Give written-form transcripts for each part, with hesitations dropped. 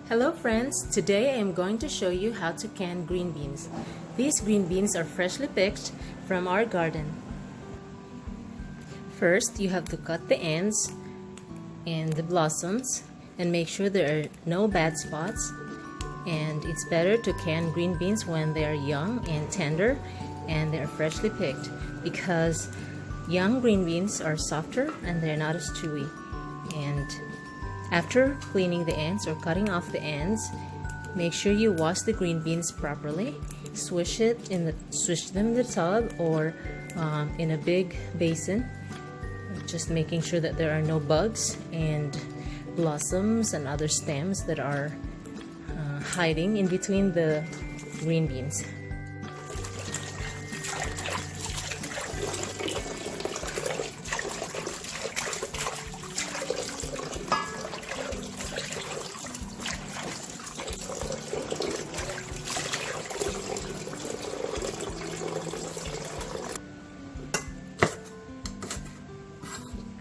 Hello friends, today I am going to show you how to can green beans. These green beans are freshly picked from our garden. First, you have to cut the ends and the blossoms and make sure there are no bad spots. And it's better to can green beans when they are young and tender and they are freshly picked, because young green beans are softer and they're not as chewy. And after cleaning the ends or cutting off the ends, make sure you wash the green beans properly. Swish them in the tub or in a big basin, just making sure that there are no bugs and blossoms and other stems that are hiding in between the green beans.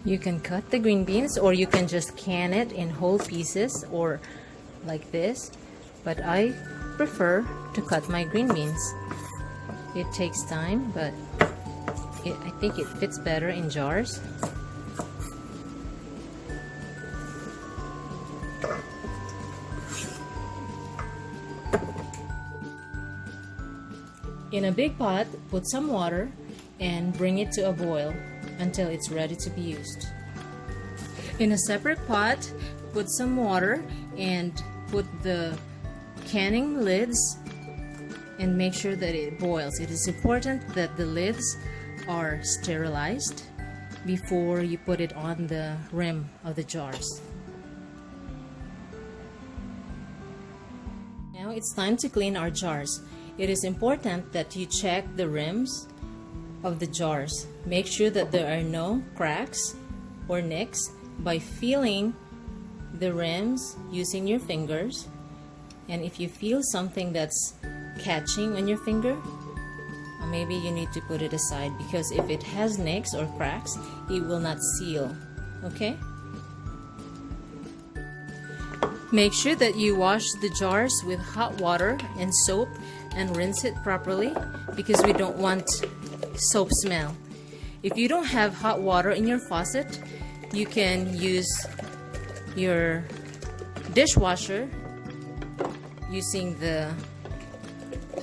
You can cut the green beans or you can just can it in whole pieces or like this, but I prefer to cut my green beans. It takes time, but I think it fits better in jars. In a big pot, put some water and bring it to a boil until it's ready to be used. In a separate pot, put some water and put the canning lids and make sure that it boils. It is important that the lids are sterilized before you put it on the rim of the jars. Now it's time to clean our jars. It is important that you check the rims of the jars. Make sure that there are no cracks or nicks by feeling the rims using your fingers. And if you feel something that's catching on your finger, maybe you need to put it aside, because if it has nicks or cracks, it will not seal. Okay? Make sure that you wash the jars with hot water and soap and rinse it properly, because we don't want soap smell. If you don't have hot water in your faucet, you can use your dishwasher using the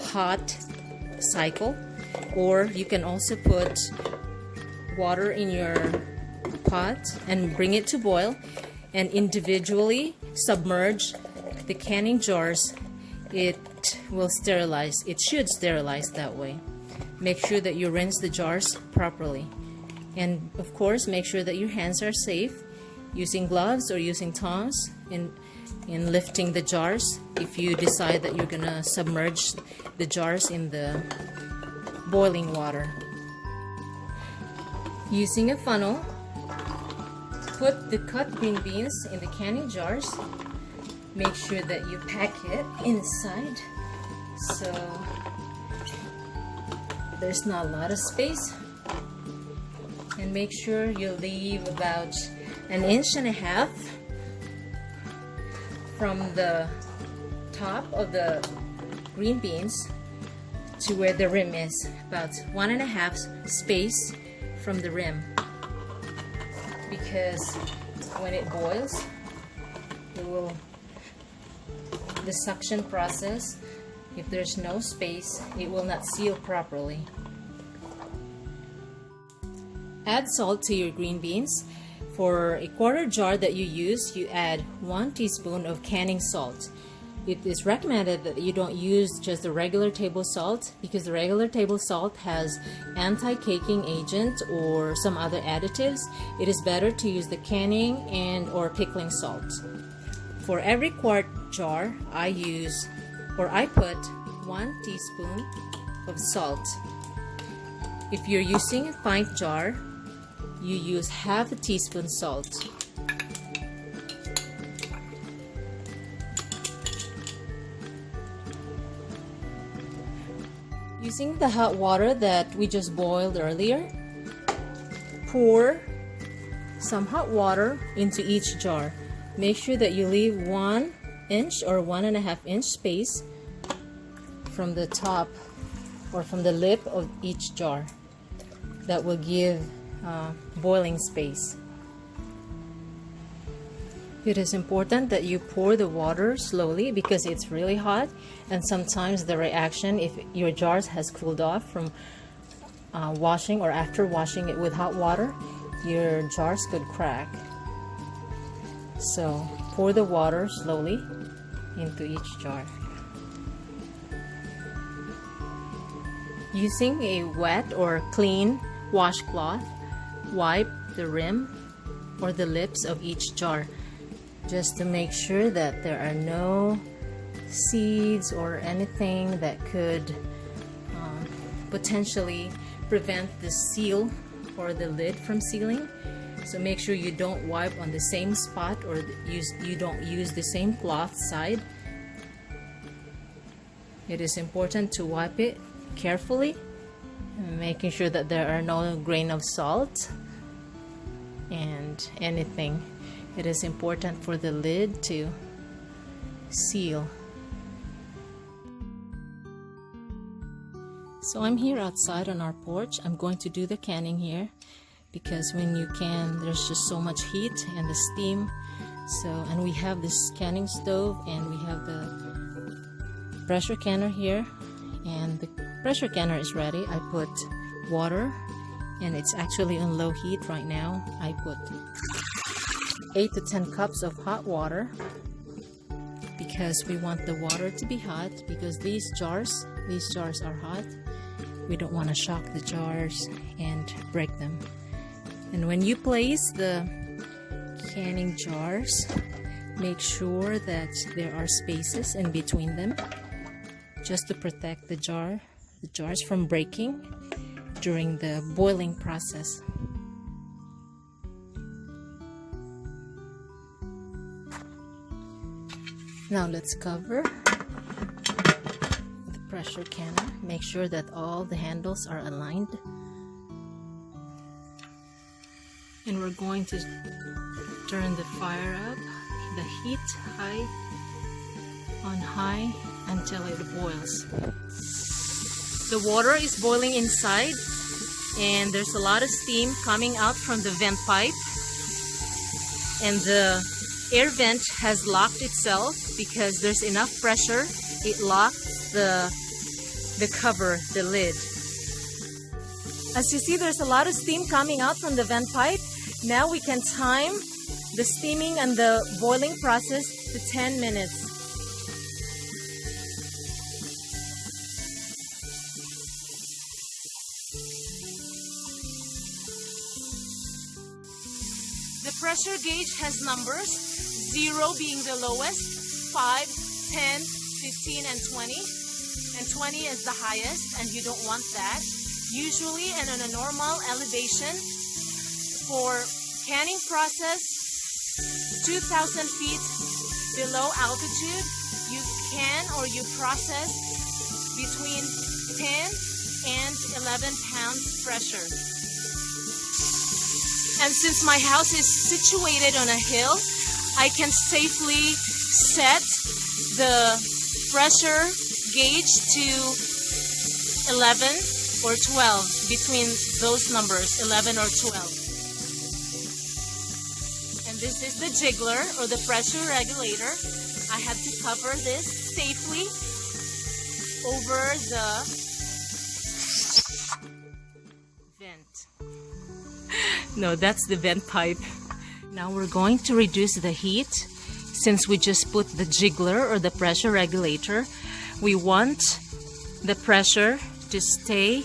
hot cycle, or you can also put water in your pot and bring it to boil and individually submerge the canning jars. It will sterilize. It should sterilize that way. Make sure that you rinse the jars properly, and of course make sure that your hands are safe using gloves or using tongs in lifting the jars if you decide that you're gonna submerge the jars in the boiling water. Using a funnel, put the cut green beans in the canning jars. Make sure that you pack it inside so there's not a lot of space, and make sure you leave about 1.5 inches from the top of the green beans to where the rim is, about 1.5 space from the rim, because when it boils, the suction process, if there's no space, it will not seal properly. Add salt to your green beans. For a quarter jar that you use, you add 1 teaspoon of canning salt. It is recommended that you don't use just the regular table salt, because the regular table salt has anti-caking agent or some other additives. It is better to use the canning and or pickling salt. For every quart jar, I put 1 teaspoon of salt. If you're using a pint jar, you use half a teaspoon salt. Using the hot water that we just boiled earlier, pour some hot water into each jar. Make sure that you leave 1 inch or 1.5 inch space from the top or from the lip of each jar. That will give boiling space. It is important that you pour the water slowly because it's really hot, and sometimes the reaction, if your jars has cooled off from washing or after washing it with hot water, your jars could crack. So pour the water slowly into each jar. Using a wet or clean washcloth, wipe the rim or the lips of each jar just to make sure that there are no seeds or anything that could potentially prevent the seal or the lid from sealing. So make sure you don't wipe on the same spot or you don't use the same cloth side. It is important to wipe it carefully, making sure that there are no grain of salt and anything. It is important for the lid to seal. So I'm here outside on our porch. I'm going to do the canning here because when you can, there's just so much heat and the steam. And we have this canning stove and we have the pressure canner here, and the pressure canner is ready. I put water and it's actually on low heat right now. I put 8 to 10 cups of hot water because we want the water to be hot, because these jars are hot. We don't want to shock the jars and break them. And when you place the canning jars, make sure that there are spaces in between them just to protect the jars from breaking during the boiling process. Now let's cover the pressure canner. Make sure that all the handles are aligned. And we're going to turn the fire up, the heat on high until it boils. The water is boiling inside and there's a lot of steam coming out from the vent pipe, and the air vent has locked itself because there's enough pressure. It locks the cover, the lid. As you see, there's a lot of steam coming out from the vent pipe. Now we can time the steaming and the boiling process to 10 minutes. The pressure gauge has numbers, 0 being the lowest, 5, 10, 15, and 20. And 20 is the highest, and you don't want that. Usually, and on a normal elevation, for canning process, 2,000 feet below altitude, you can or you process between 10 and 11 pounds pressure. And since my house is situated on a hill, I can safely set the pressure gauge to 11 or 12, between those numbers, 11 or 12. And this is the jiggler or the pressure regulator. I have to cover this safely over the vent. No, that's the vent pipe. Now we're going to reduce the heat. Since we just put the jiggler or the pressure regulator, we want the pressure to stay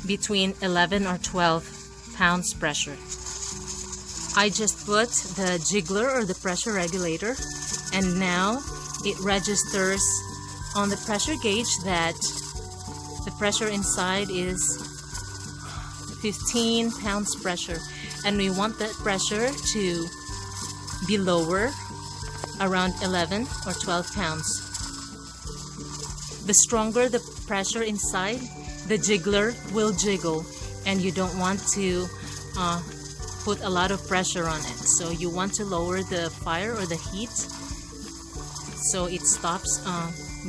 between 11 or 12 pounds pressure. I just put the jiggler or the pressure regulator, and now it registers on the pressure gauge that the pressure inside is 15 pounds pressure, and we want that pressure to be lower, around 11 or 12 pounds. The stronger the pressure inside, the jiggler will jiggle, and you don't want to put a lot of pressure on it. So you want to lower the fire or the heat so it stops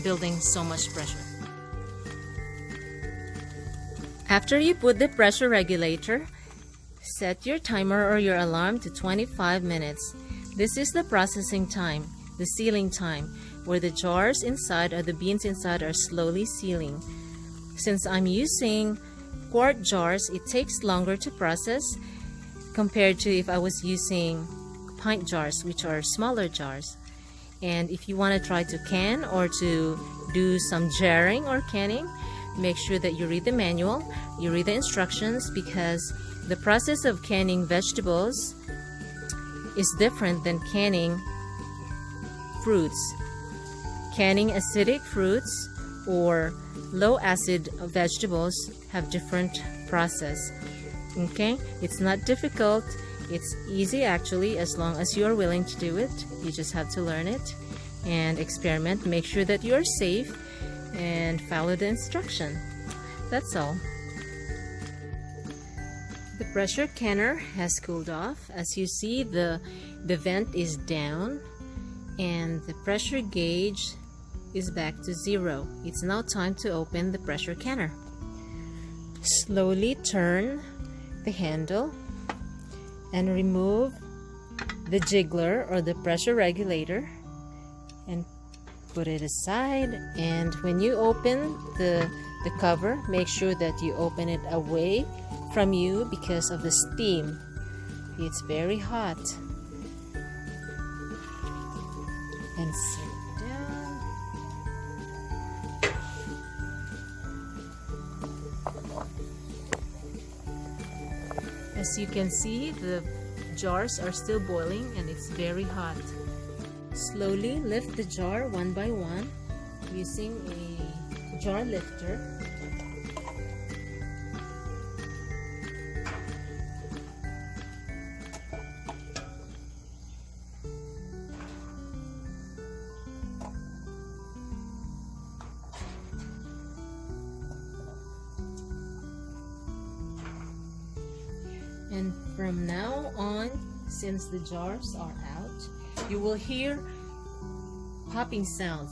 building so much pressure. After you put the pressure regulator, set your timer or your alarm to 25 minutes. This is the processing time, the sealing time, where the jars inside or the beans inside are slowly sealing. Since I'm using quart jars, it takes longer to process compared to if I was using pint jars, which are smaller jars. And if you want to try to can or to do some jarring or canning, make sure that you read the manual, you read the instructions, because the process of canning vegetables is different than canning fruits. Canning acidic fruits or low acid vegetables have different process. Okay, it's not difficult, it's easy actually, as long as you are willing to do it. You just have to learn it and experiment. Make sure that you're safe and follow the instruction. That's all. The pressure canner has cooled off. As you see, the vent is down and the pressure gauge is back to 0. It's now time to open the pressure canner. Slowly turn the handle and remove the jiggler or the pressure regulator and put it aside. And when you open the cover, make sure that you open it away from you because of the steam. It's very hot. And sit down. As you can see, the jars are still boiling and it's very hot. Slowly lift the jar one by one using a jar lifter. And from now on, since the jars are out, you will hear popping sound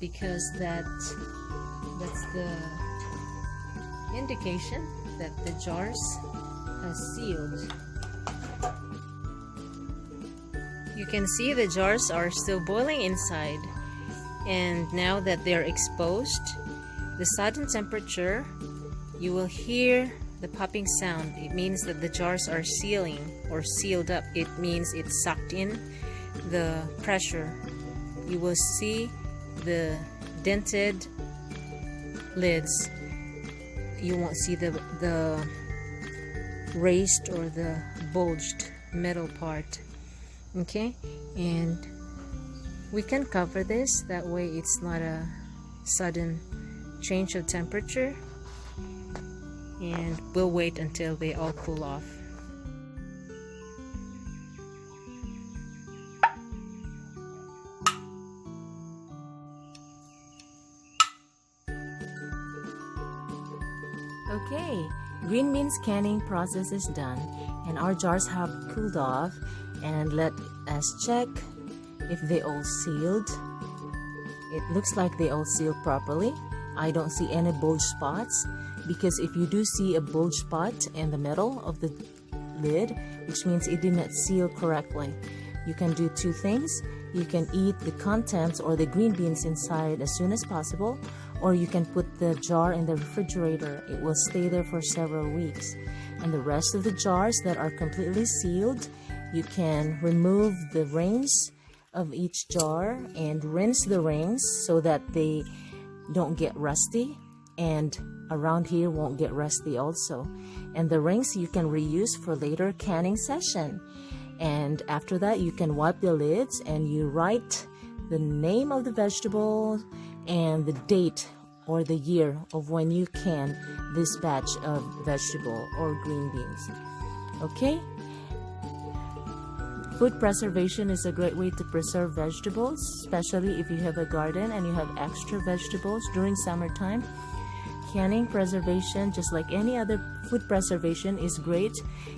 because that's the indication that the jars are sealed. You can see the jars are still boiling inside, and now that they're exposed, the sudden temperature, you will hear the popping sound. It means that the jars are sealing or sealed up. It means it's sucked in the pressure. You will see the dented lids. You won't see the raised or the bulged metal part. Okay, and we can cover this, that way it's not a sudden change of temperature. And we'll wait until they all cool off. Okay, green beans canning process is done and our jars have cooled off, and let us check if they all sealed. It looks like they all sealed properly. I don't see any bulge spots, because if you do see a bulge spot in the middle of the lid, which means it did not seal correctly. You can do two things. You can eat the contents or the green beans inside as soon as possible, or you can put the jar in the refrigerator. It will stay there for several weeks. And the rest of the jars that are completely sealed, you can remove the rings of each jar and rinse the rings so that they don't get rusty, and around here won't get rusty also. And the rings you can reuse for later canning session. And after that, you can wipe the lids and you write the name of the vegetable and the date or the year of when you can this batch of vegetable or green beans. Okay? Food preservation is a great way to preserve vegetables, especially if you have a garden and you have extra vegetables during summertime. Canning preservation, just like any other food preservation, is great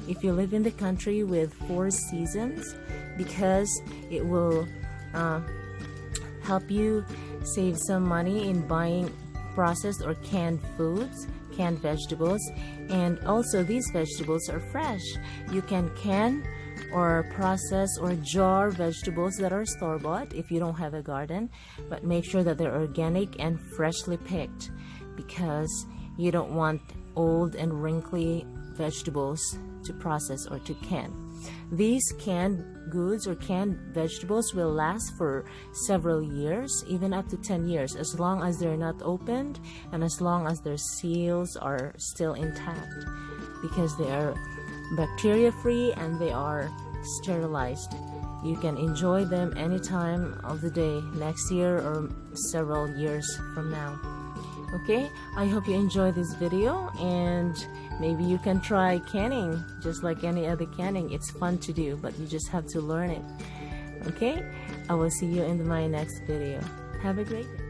if you live in the country with 4 seasons, because it will help you save some money in buying processed or canned foods, canned vegetables. And also these vegetables are fresh. You can can or process or jar vegetables that are store-bought if you don't have a garden, but make sure that they're organic and freshly picked, because you don't want old and wrinkly vegetables to process or to can. These canned goods or canned vegetables will last for several years, even up to 10 years, as long as they're not opened and as long as their seals are still intact, because they are bacteria free and they are sterilized. You can enjoy them any time of the day, next year or several years from now. Okay, I hope you enjoy this video, and maybe you can try canning just like any other canning. It's fun to do, but you just have to learn it. Okay, I will see you in my next video. Have a great day.